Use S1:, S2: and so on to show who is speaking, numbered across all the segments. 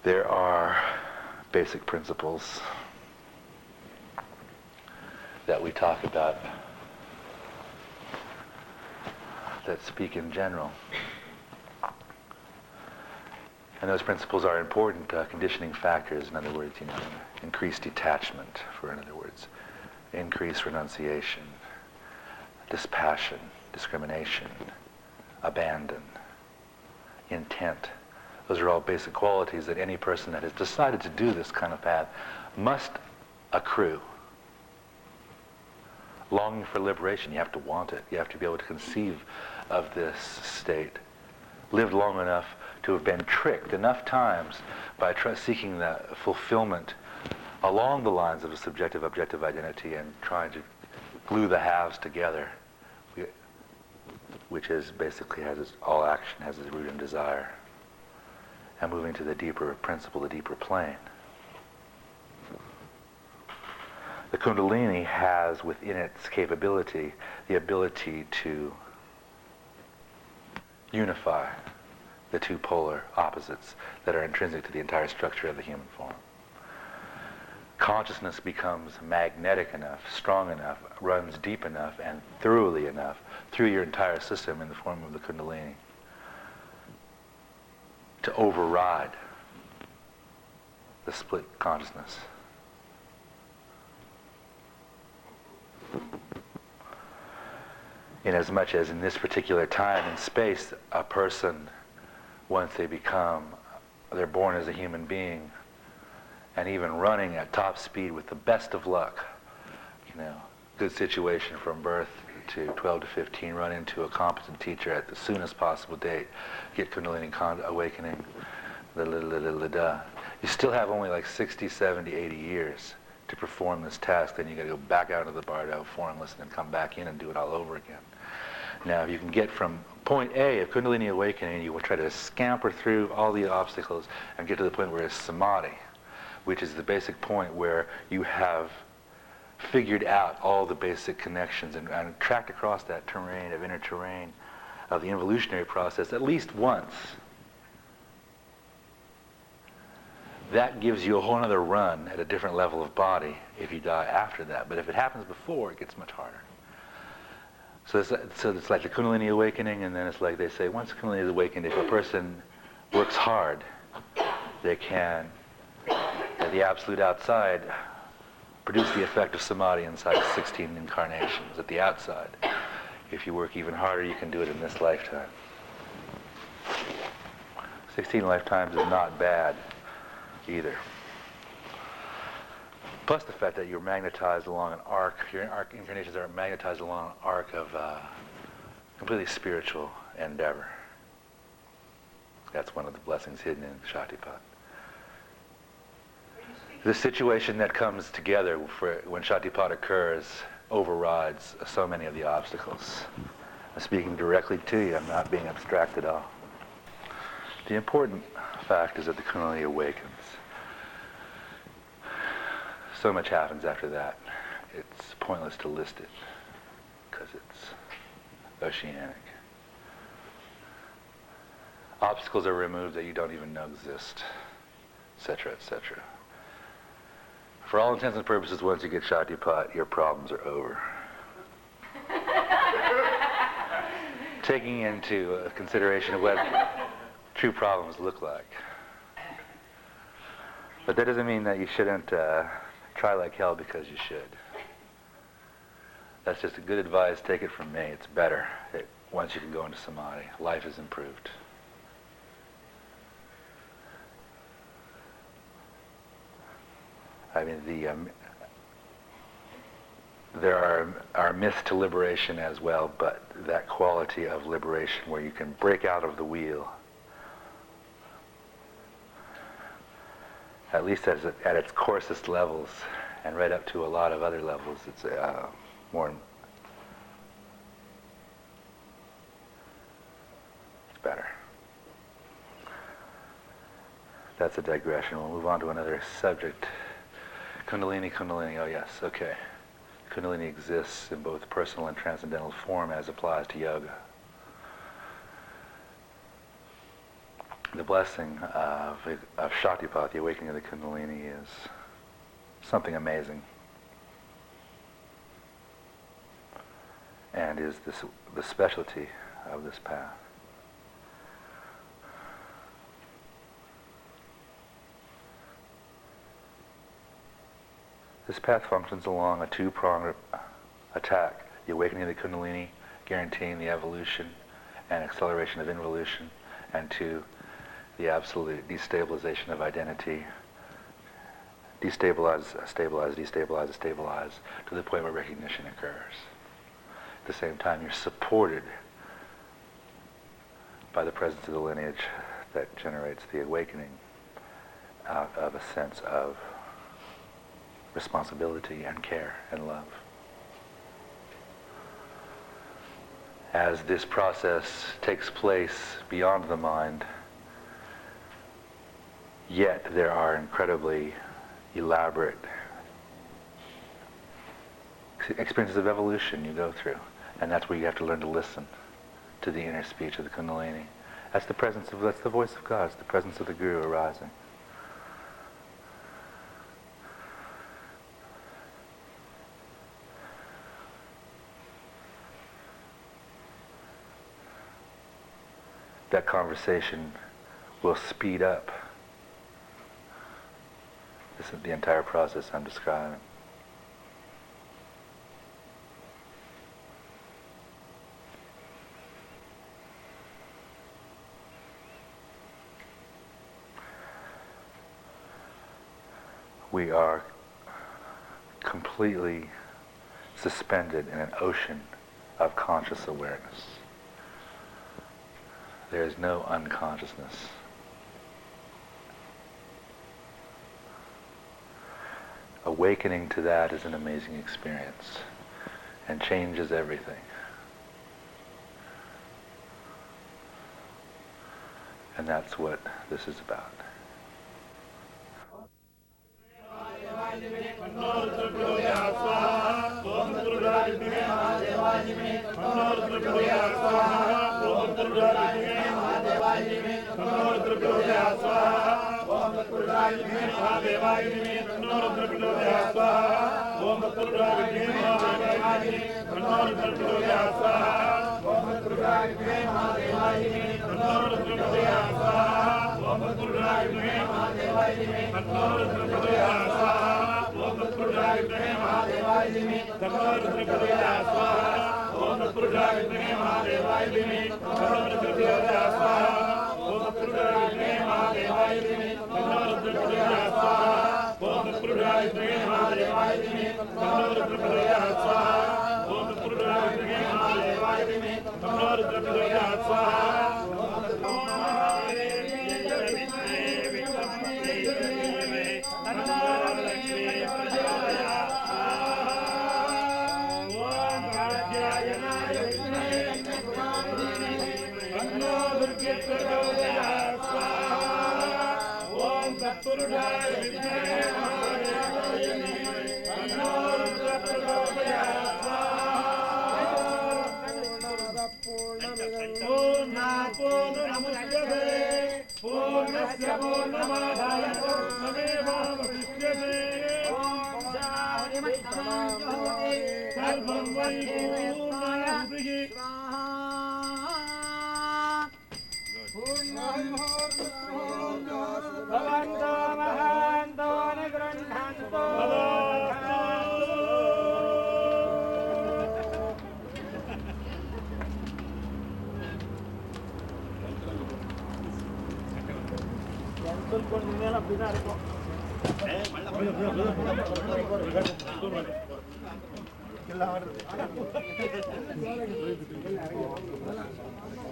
S1: There are basic principles that we talk about that speak in general. And those principles are important conditioning factors. In other words, increased detachment, in other words, increased renunciation, dispassion, discrimination, abandon, intent. Those are all basic qualities that any person that has decided to do this kind of path must accrue. Longing for liberation, you have to want it. You have to be able to conceive of this state. Lived long enough to have been tricked enough times by seeking the fulfillment along the lines of a subjective objective identity and trying to glue the halves together, which is basically all action has its root in desire, and moving to the deeper principle, the deeper plane. The Kundalini has within its capability the ability to unify the two polar opposites that are intrinsic to the entire structure of the human form. Consciousness becomes magnetic enough, strong enough, runs deep enough, and thoroughly enough through your entire system in the form of the Kundalini to override the split consciousness. Inasmuch as in this particular time and space, a person, once they're born as a human being, and even running at top speed with the best of luck, good situation from birth to 12 to 15, run into a competent teacher at the soonest possible date, get Kundalini awakening, you still have only like 60, 70, 80 years to perform this task. Then you got to go back out of the bardo, formless, and then come back in and do it all over again. Now, if you can get from point A of Kundalini awakening, you will try to scamper through all the obstacles and get to the point where it's samadhi, which is the basic point where you have figured out all the basic connections and tracked across that terrain of inner terrain of the involutionary process at least once. That gives you a whole other run at a different level of body if you die after that. But if it happens before, it gets much harder. So it's like the Kundalini awakening, and then it's like they say, once Kundalini is awakened, if a person works hard, they can, at the absolute outside, produce the effect of samadhi inside 16 incarnations at the outside. If you work even harder, you can do it in this lifetime. 16 lifetimes is not bad either. Plus the fact that you're magnetized along an arc, your incarnations are magnetized along an arc of completely spiritual endeavor. That's one of the blessings hidden in Shaktipat. The situation that comes together when Shaktipat occurs overrides so many of the obstacles. I'm speaking directly to you, I'm not being abstract at all. The important fact is that the Kundalini awakens. So much happens after that. It's pointless to list it because it's oceanic. Obstacles are removed that you don't even know exist, etc., etc. For all intents and purposes, once you get Shaktipat, your problems are over. Taking into consideration of what true problems look like. But that doesn't mean that you shouldn't try like hell because you should. That's just a good advice. Take it from me. It's better once you can go into samadhi. Life is improved. I mean, there are myths to liberation as well, but that quality of liberation where you can break out of the wheel, at least at its coarsest levels, and right up to a lot of other levels, it's better. That's a digression. We'll move on to another subject. Kundalini, oh yes, okay. Kundalini exists in both personal and transcendental form as applies to yoga. The blessing of Shaktipat, the awakening of the Kundalini, is something amazing, and is the specialty of this path. This path functions along a two-pronged attack: the awakening of the Kundalini, guaranteeing the evolution and acceleration of involution, and two, the absolute destabilization of identity, destabilize, stabilize, destabilize, stabilize, to the point where recognition occurs. At the same time, you're supported by the presence of the lineage that generates the awakening out of a sense of responsibility and care and love. As this process takes place beyond the mind, yet there are incredibly elaborate experiences of evolution you go through, and that's where you have to learn to listen to the inner speech of the Kundalini. That's the voice of God. It's the presence of the Guru arising. That conversation will speed up the entire process I'm describing. We are completely suspended in an ocean of conscious awareness. There is no unconsciousness. Awakening to that is an amazing experience and changes everything. And that's what this is about.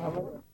S2: Gracias.